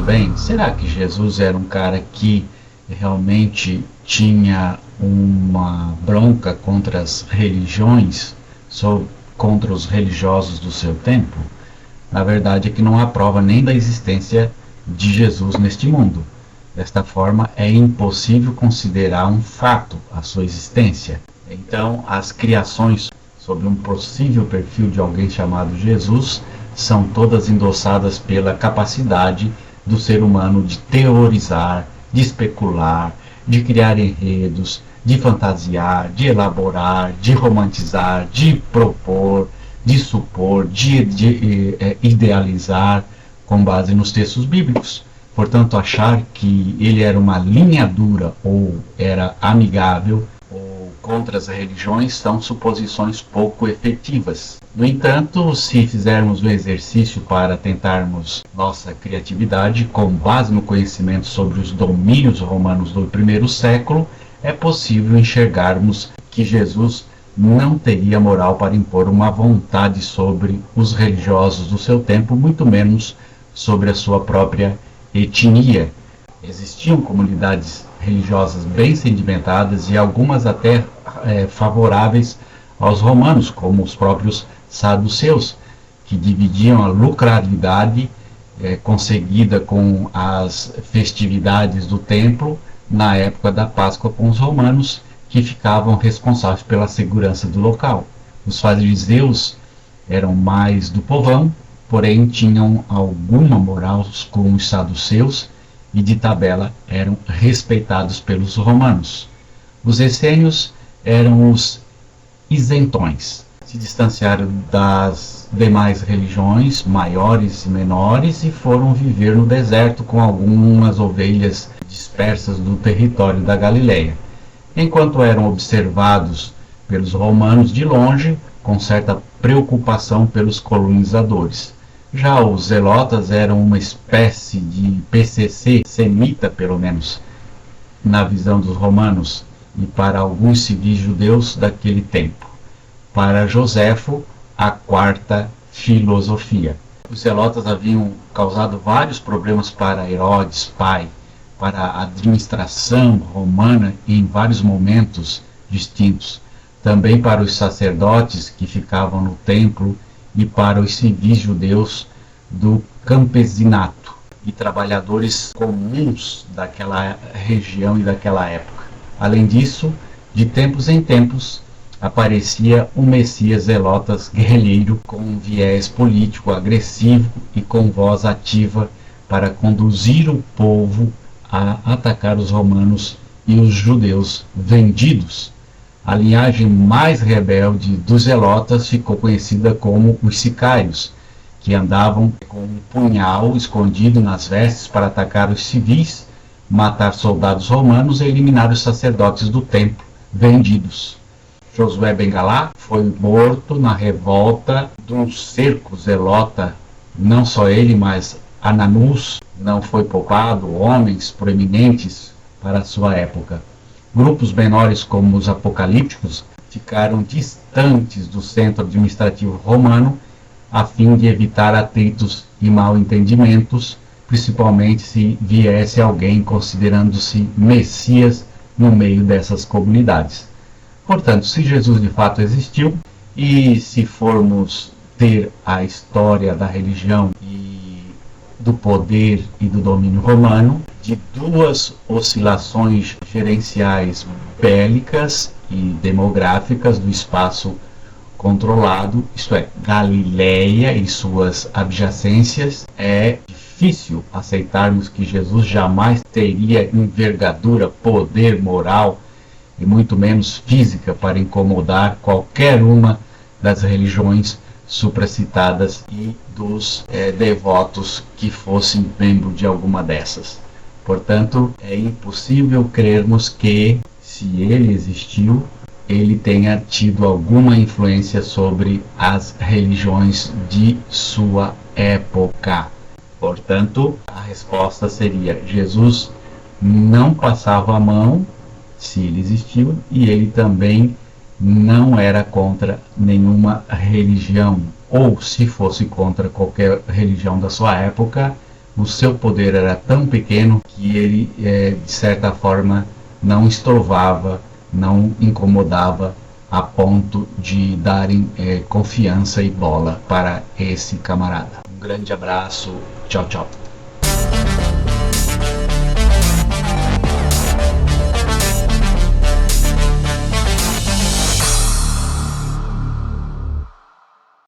bem, será que Jesus era um cara que realmente tinha uma bronca contra as religiões, contra os religiosos do seu tempo? Na verdade é que não há prova nem da existência de Jesus neste mundo. Desta forma, é impossível considerar um fato a sua existência. Então, as criações sobre um possível perfil de alguém chamado Jesus são todas endossadas pela capacidade do ser humano de teorizar, de especular, de criar enredos, de fantasiar, de elaborar, de romantizar, de propor, de supor, de idealizar com base nos textos bíblicos. Portanto, achar que ele era uma linha dura ou era amigável ou contra as religiões são suposições pouco efetivas. No entanto, se fizermos um exercício para tentarmos nossa criatividade com base no conhecimento sobre os domínios romanos do primeiro século, é possível enxergarmos que Jesus não teria moral para impor uma vontade sobre os religiosos do seu tempo, muito menos sobre a sua própria etnia. Existiam comunidades religiosas bem sedimentadas e algumas até favoráveis aos romanos, como os próprios saduceus, que dividiam a lucratividade conseguida com as festividades do templo na época da Páscoa com os romanos, que ficavam responsáveis pela segurança do local. Os fariseus eram mais do povão, porém tinham alguma moral com os saduceus e de tabela eram respeitados pelos romanos. Os essênios eram os isentões, se distanciaram das demais religiões, maiores e menores, e foram viver no deserto com algumas ovelhas dispersas do território da Galileia, enquanto eram observados pelos romanos de longe, com certa preocupação pelos colonizadores. Já os zelotas eram uma espécie de PCC, semita pelo menos, na visão dos romanos e para alguns civis judeus daquele tempo. Para Joséfo, a quarta filosofia. Os zelotas haviam causado vários problemas para Herodes, pai, para a administração romana em vários momentos distintos, também para os sacerdotes que ficavam no templo e para os civis judeus do campesinato e trabalhadores comuns daquela região e daquela época. Além disso, de tempos em tempos, aparecia um Messias zelotas guerrilheiro com um viés político agressivo e com voz ativa para conduzir o povo a atacar os romanos e os judeus vendidos. A linhagem mais rebelde dos zelotas ficou conhecida como os sicários, que andavam com um punhal escondido nas vestes para atacar os civis, matar soldados romanos e eliminar os sacerdotes do templo vendidos. Josué ben Galá foi morto na revolta de um cerco zelota. Não só ele, mas Ananus não foi poupado, homens proeminentes para a sua época. Grupos menores como os apocalípticos ficaram distantes do centro administrativo romano a fim de evitar atritos e mal-entendimentos, principalmente se viesse alguém considerando-se Messias no meio dessas comunidades. Portanto, se Jesus de fato existiu, e se formos ter a história da religião e do poder e do domínio romano, de duas oscilações gerenciais bélicas e demográficas do espaço controlado, isto é, Galileia e suas adjacências, é difícil aceitarmos que Jesus jamais teria envergadura, poder moral e muito menos física para incomodar qualquer uma das religiões supracitadas e dos devotos que fossem membro de alguma dessas. Portanto, é impossível crermos que, se ele existiu, ele tenha tido alguma influência sobre as religiões de sua época. Portanto, a resposta seria: Jesus não passava a mão, se ele existiu, e ele também não era contra nenhuma religião, ou se fosse contra qualquer religião da sua época, o seu poder era tão pequeno que ele, de certa forma, não estorvava, não incomodava a ponto de darem confiança e bola para esse camarada. Um grande abraço, tchau, tchau.